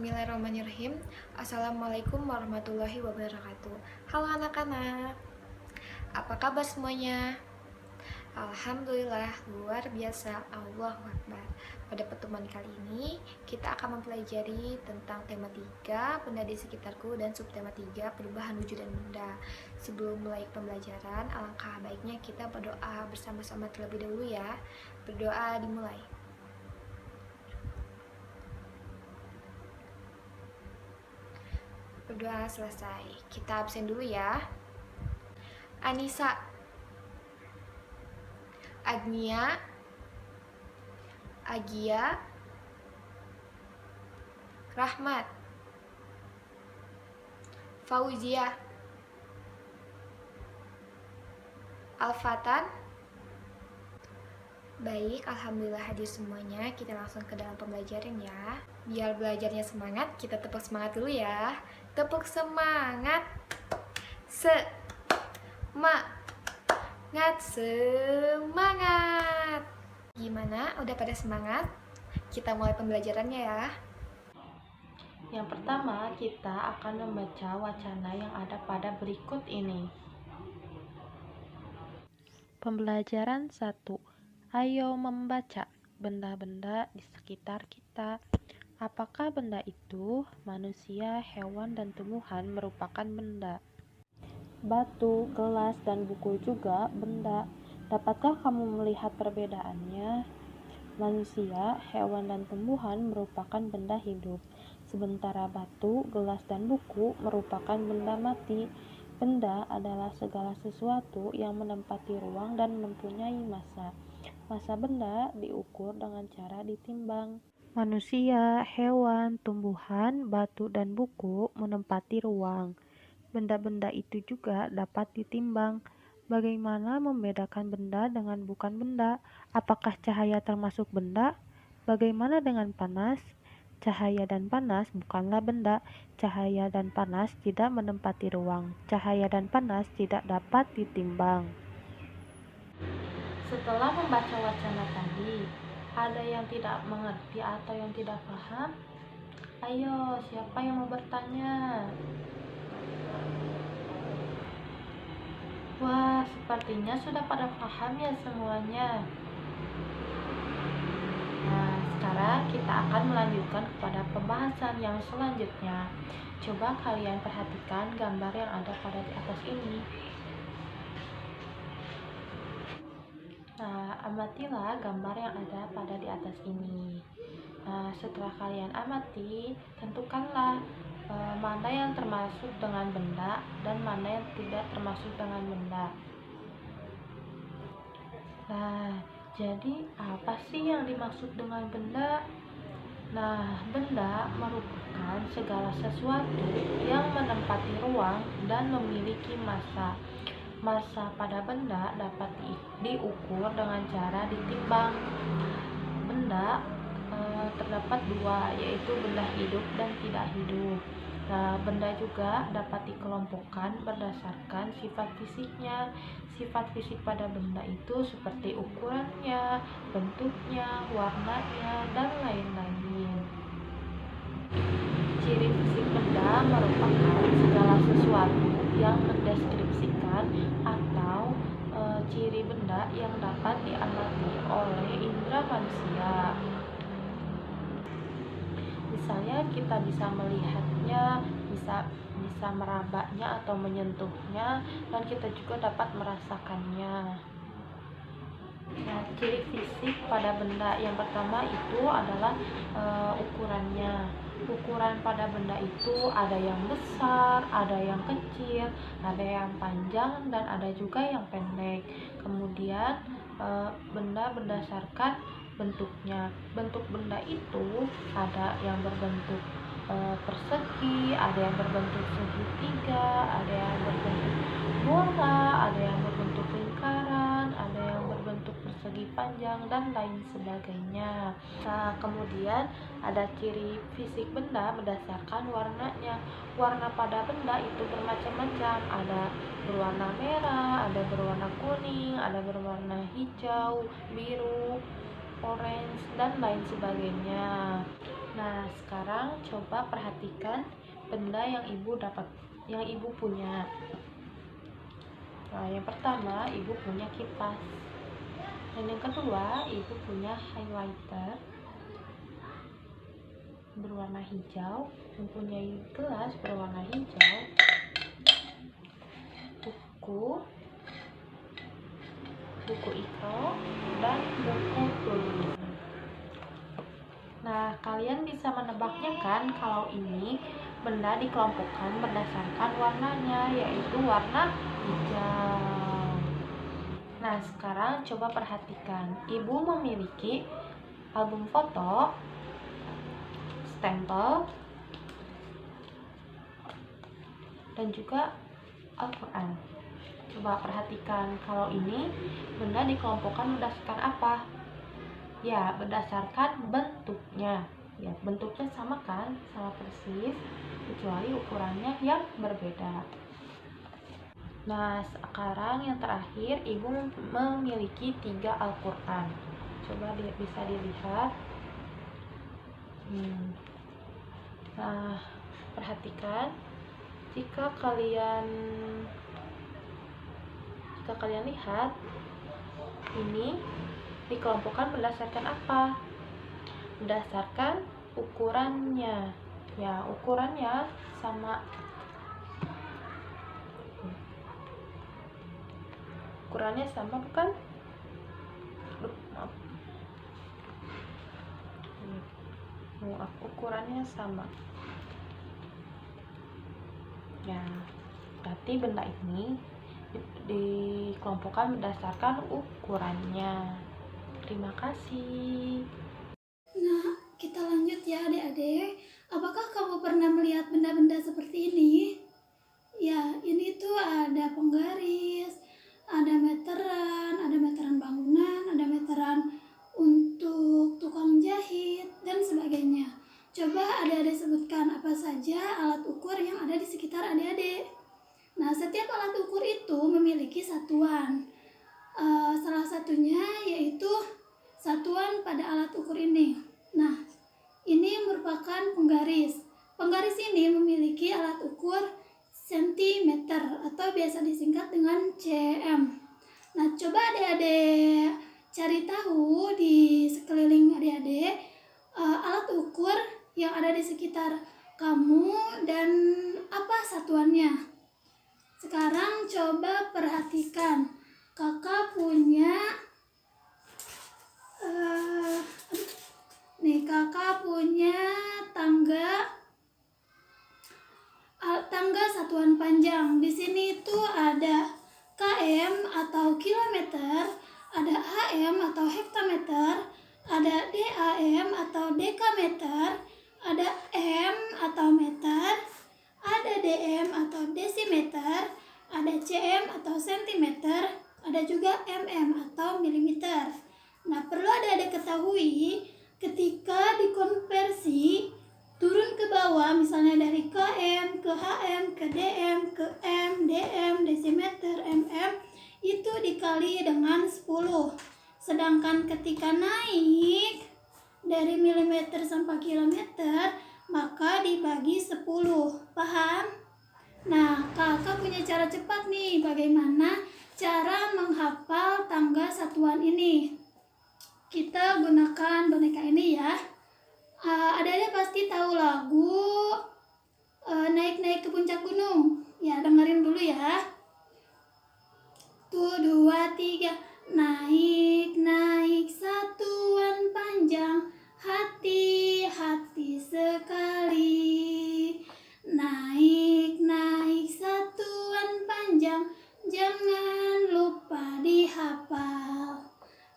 Bismillahirrahmanirrahim. Assalamualaikum warahmatullahi wabarakatuh. Halo anak-anak, apa kabar semuanya? Alhamdulillah, luar biasa. Allahu Akbar. Pada pertemuan kali ini kita akan mempelajari tentang tema 3 benda di sekitarku dan subtema 3 perubahan wujud dan benda. Sebelum mulai pembelajaran, alangkah baiknya kita berdoa bersama-sama terlebih dahulu ya. Berdoa dimulai. Berdoa selesai. Kita absen dulu ya. Anissa, Agnia, Agia, Rahmat, Fauzia, Alfatan. Baik, alhamdulillah hadir semuanya. Kita langsung ke dalam pembelajaran ya. Biar belajarnya semangat, kita tepuk semangat dulu ya. Tepuk semangat. Semangat. Gimana? Udah pada semangat? Kita mulai pembelajarannya ya. Yang pertama, kita akan membaca wacana yang ada pada berikut ini. Pembelajaran 1. Ayo membaca benda-benda di sekitar kita. Apakah benda itu manusia, hewan, dan tumbuhan merupakan benda? Batu, gelas, dan buku juga benda. Dapatkah kamu melihat perbedaannya? Manusia, hewan, dan tumbuhan merupakan benda hidup, sementara batu, gelas, dan buku merupakan benda mati. Benda adalah segala sesuatu yang menempati ruang dan mempunyai massa. Massa benda diukur dengan cara ditimbang. Manusia, hewan, tumbuhan, batu, dan buku menempati ruang. Benda-benda itu juga dapat ditimbang. Bagaimana membedakan benda dengan bukan benda? Apakah cahaya termasuk benda? Bagaimana dengan panas? Cahaya dan panas bukanlah benda. Cahaya dan panas tidak menempati ruang. Cahaya dan panas tidak dapat ditimbang. Setelah membaca wacana tadi, ada yang tidak mengerti atau yang tidak paham? Ayo, siapa yang mau bertanya? Wah, sepertinya sudah pada paham ya semuanya. Nah, sekarang kita akan melanjutkan kepada pembahasan yang selanjutnya. Coba kalian perhatikan gambar yang ada pada di atas ini. Nah, amatilah gambar yang ada pada di atas ini. Nah, setelah kalian amati, tentukanlah mana yang termasuk dengan benda dan mana yang tidak termasuk dengan benda. Nah, jadi apa sih yang dimaksud dengan benda? Nah, benda merupakan segala sesuatu yang menempati ruang dan memiliki massa. Massa pada benda dapat diukur dengan cara ditimbang. Benda terdapat dua, yaitu benda hidup dan tidak hidup. Nah, benda juga dapat dikelompokkan berdasarkan sifat fisiknya. Sifat fisik pada benda itu seperti ukurannya, bentuknya, warnanya, dan lain-lain. Ciri fisik benda merupakan segala sesuatu yang mendeskripsikan atau ciri benda yang dapat diamati oleh indera manusia. Misalnya kita bisa melihatnya, bisa merabanya atau menyentuhnya, dan kita juga dapat merasakannya. Nah, ciri fisik pada benda yang pertama itu adalah ukurannya. Ukuran pada benda itu ada yang besar, ada yang kecil, ada yang panjang, dan ada juga yang pendek. Kemudian benda berdasarkan bentuknya. Bentuk benda itu ada yang berbentuk persegi, ada yang berbentuk segitiga, ada yang berbentuk bola, ada yang berbentuk lingkaran, ada yang berbentuk persegi panjang, dan lain sebagainya. Nah, kemudian ada ciri fisik benda berdasarkan warnanya. Warna pada benda itu bermacam-macam, ada berwarna merah, ada berwarna kuning, ada berwarna hijau, biru, orange, dan lain sebagainya. Nah, sekarang coba perhatikan benda yang ibu punya. Nah, yang pertama, ibu punya kipas. Dan yang kedua, ibu punya highlighter berwarna hijau, mempunyai gelas berwarna hijau, buku iko, dan buku tulis. Nah, kalian bisa menebaknya kan kalau ini benda dikelompokkan berdasarkan warnanya, yaitu warna hijau. Nah, sekarang coba perhatikan. Ibu memiliki album foto, stempel, dan juga Al-Quran. Coba perhatikan kalau ini benda dikelompokkan berdasarkan apa? Ya, berdasarkan bentuknya. Ya, bentuknya sama kan? Sama persis, kecuali ukurannya yang berbeda. Nah, sekarang yang terakhir, ibu memiliki 3 Al-Quran. Coba bisa dilihat. Nah, perhatikan jika kalian lihat ini dikelompokkan berdasarkan apa? Berdasarkan ukurannya. Ya, ukurannya sama. Ukurannya sama bukan? Maaf. Ukurannya sama. Ya, berarti benda ini dikelompokkan berdasarkan ukurannya. Terima kasih. Nah, kita lanjut ya adik-adik. Apakah kamu pernah melihat benda-benda seperti ini? Ya, ini tuh ada penggaris, ada meteran bangunan, ada meteran untuk tukang jahit, dan sebagainya. Coba adik-adik sebutkan apa saja alat ukur yang ada di sekitar adik-adik. Nah, setiap alat ukur itu memiliki satuan. Salah satunya yaitu satuan pada alat ukur ini. Nah, ini merupakan penggaris. Penggaris ini memiliki alat ukur sentimeter atau biasa disingkat dengan cm. Nah, coba adik-adik cari tahu di sekeliling adik-adik alat ukur yang ada di sekitar kamu dan apa satuannya. Sekarang coba perhatikan. Kakak punya tangga satuan panjang. Di sini itu ada km atau kilometer, ada am atau hektometer, ada dam atau dekameter, ada m atau meter, ada dm atau desimeter, ada cm atau sentimeter, ada juga mm atau milimeter. Nah, perlu adik-adik ketahui ketika dikonversi turun ke bawah, misalnya dari km ke hm ke dm ke m, dm, desimeter, mm, itu dikali dengan 10. Sedangkan ketika naik dari milimeter sampai kilometer, maka dibagi 10. Paham? Nah, kakak punya cara cepat nih bagaimana cara menghafal tangga satuan ini. Kita gunakan boneka ini ya. Adik-adik pasti tahu lagu Naik-naik ke puncak gunung. Ya, dengerin dulu ya. 1, 2, 3. Naik-naik satuan panjang, hati-hati sekali. Naik-naik satuan panjang, jangan lupa dihafal.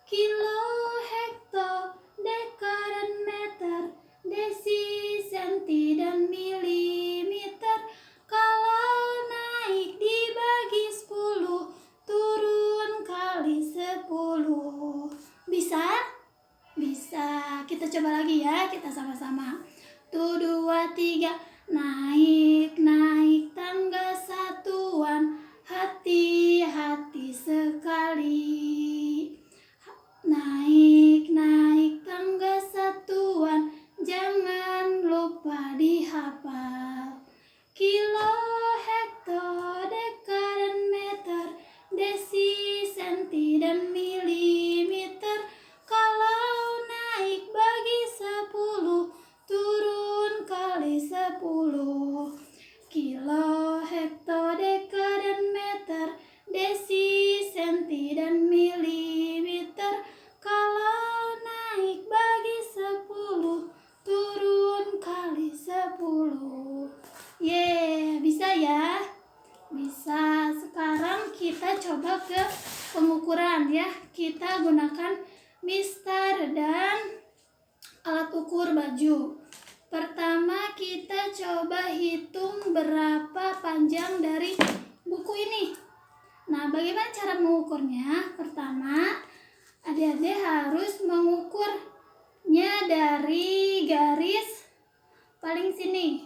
Kilo, hekto, deka, dan meter, desi, senti, dan milimeter. Kalau naik dibagi 10, turun kali 10. Bisa? Bisa. Kita coba lagi ya, kita sama-sama. 1, 2, 3. Naik-naik tangga satuan, hati-hati sekali. Naik-naik tangga satuan, jangan sekarang kita coba ke pengukuran ya. Kita gunakan mistar dan alat ukur baju. Pertama kita coba hitung berapa panjang dari buku ini. Nah, bagaimana cara mengukurnya? Pertama, adik-adik harus mengukurnya dari garis paling sini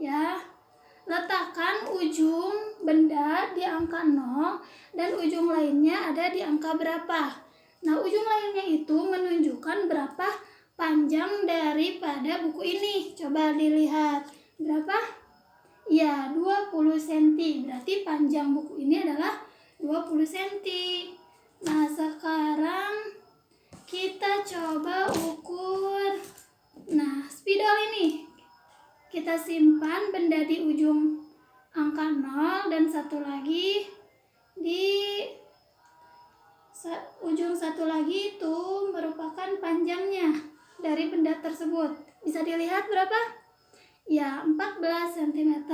ya. Letakkan ujung benda di angka 0 dan ujung lainnya ada di angka berapa. Nah, ujung lainnya itu menunjukkan berapa panjang daripada buku ini. Coba dilihat. Berapa? Ya, 20 cm. Berarti panjang buku ini adalah 20 cm. Nah, sekarang kita coba ukur. Nah, spidol ini. Kita simpan benda di ujung angka 0 dan satu lagi di ujung satu lagi itu merupakan panjangnya dari benda tersebut. Bisa dilihat berapa? Ya, 14 cm.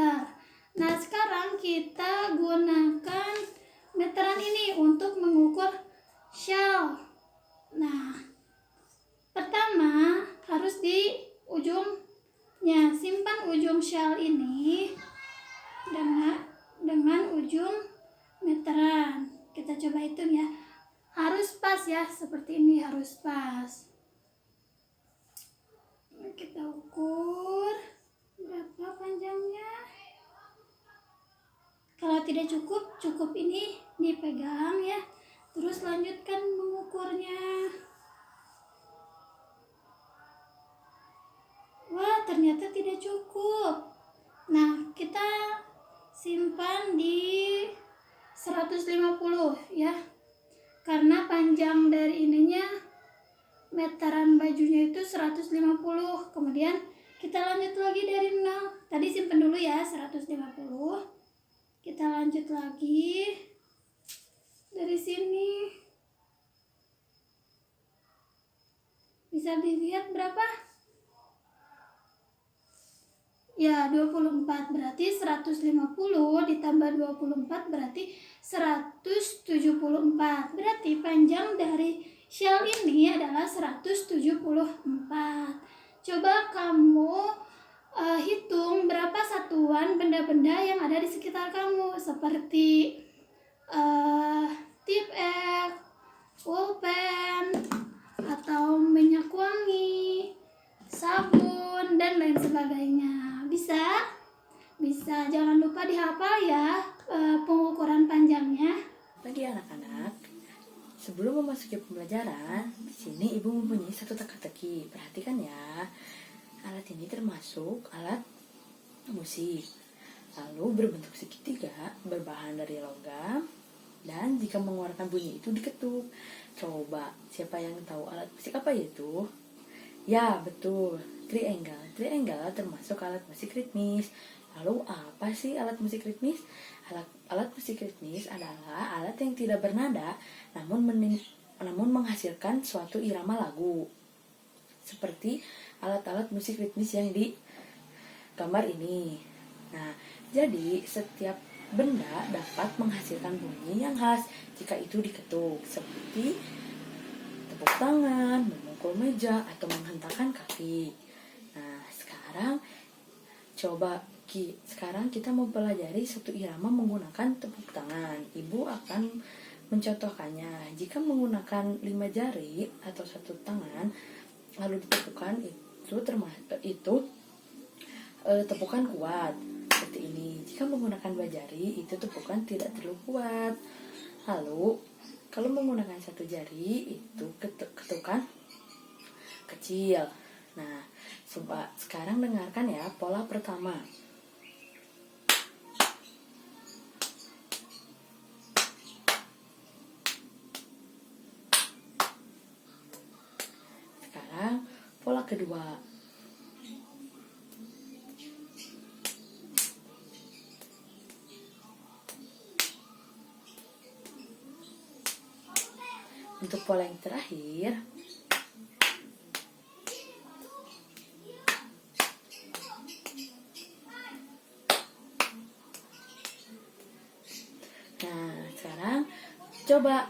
Nah, sekarang kita gunakan meteran ini untuk mengukur shell. Nah, pertama harus di ujungnya. Simpan ujung shell ini dengan ujung meteran. Kita coba hitung ya. Harus pas ya, seperti ini harus pas. Kita ukur berapa panjangnya. Kalau tidak cukup ini dipegang ya. Terus lanjutkan mengukurnya. Wah, ternyata tidak cukup. Nah, kita simpan di 150 ya. Karena panjang dari ininya meteran bajunya itu 150. Kemudian kita lanjut lagi dari 0. Tadi simpan dulu ya 150. Kita lanjut lagi dari sini. Bisa dilihat berapa? Ya, 24. Berarti 150 ditambah 24 berarti 174. Berarti panjang dari shell ini adalah 174. Coba kamu hitung berapa satuan benda-benda yang ada di sekitar kamu, seperti tip X, pulpen, atau minyak wangi, sabun, dan lain sebagainya. Bisa? Bisa. Jangan lupa dihafal ya pengukuran panjangnya. Pagi anak-anak, sebelum memasuki pembelajaran, di sini ibu mempunyai satu teka-teki. Perhatikan ya. Alat ini termasuk alat musik. Lalu berbentuk segitiga, berbahan dari logam, dan jika mengeluarkan bunyi itu diketuk. Coba, siapa yang tahu alat musik apa itu? Ya, betul. Triangle. Triangle termasuk alat musik ritmis. Lalu apa sih alat musik ritmis? Alat musik ritmis adalah alat yang tidak bernada, namun menghasilkan suatu irama lagu. Seperti alat-alat musik ritmis yang di gambar ini. Nah, jadi setiap benda dapat menghasilkan bunyi yang khas jika itu diketuk, seperti tepuk tangan, memukul meja, atau menghentakkan kaki. Nah, sekarang kita mempelajari satu irama menggunakan tepuk tangan. Ibu akan mencontohkannya. Jika menggunakan 5 jari atau satu tangan, lalu ditepukkan, itu tepukan kuat seperti ini. Jika menggunakan 2 jari, itu tepukan tidak terlalu kuat. Lalu kalau menggunakan 1 jari, itu ketukan kecil. Nah, sekarang dengarkan ya pola pertama. Sekarang pola kedua. Untuk pola yang terakhir, Nah, sekarang coba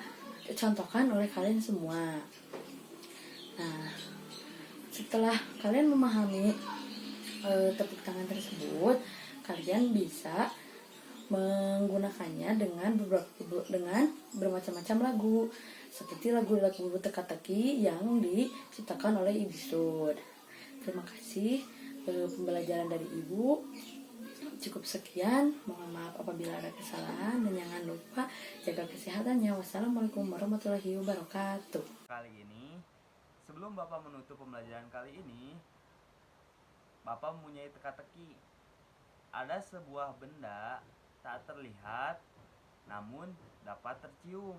contohkan oleh kalian semua. Nah, setelah kalian memahami tepuk tangan tersebut, kalian bisa menggunakannya dengan bermacam-macam lagu, seperti lagu-lagu teka-teki yang diciptakan oleh Ibu Sud. Terima kasih pembelajaran dari Ibu. Cukup sekian, mohon maaf apabila ada kesalahan, dan jangan lupa jaga kesehatannya. Wassalamualaikum warahmatullahi wabarakatuh. Kali ini, sebelum Bapak menutup pembelajaran kali ini, Bapak mempunyai teka-teki. Ada sebuah benda tak terlihat namun dapat tercium,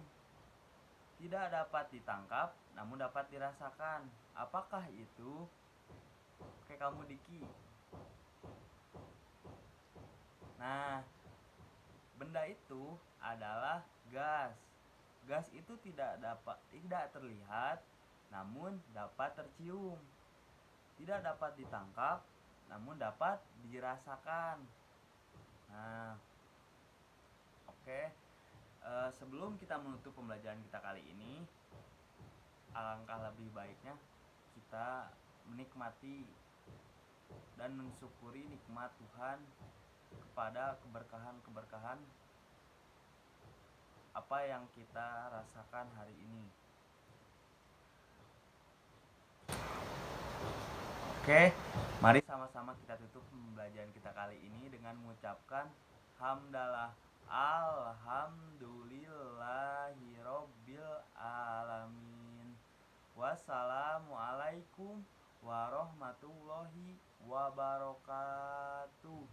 tidak dapat ditangkap namun dapat dirasakan. Apakah itu? Oke, kamu Diki. Nah, benda itu adalah gas. Gas itu tidak terlihat namun dapat tercium, tidak dapat ditangkap namun dapat dirasakan. Nah, oke. Sebelum kita menutup pembelajaran kita kali ini, alangkah lebih baiknya kita menikmati dan mensyukuri nikmat Tuhan kepada keberkahan-keberkahan apa yang kita rasakan hari ini. Oke, mari sama-sama kita tutup pembelajaran kita kali ini dengan mengucapkan hamdalah alhamdulillahirobbil alamin. Wassalamualaikum warahmatullahi wabarakatuh.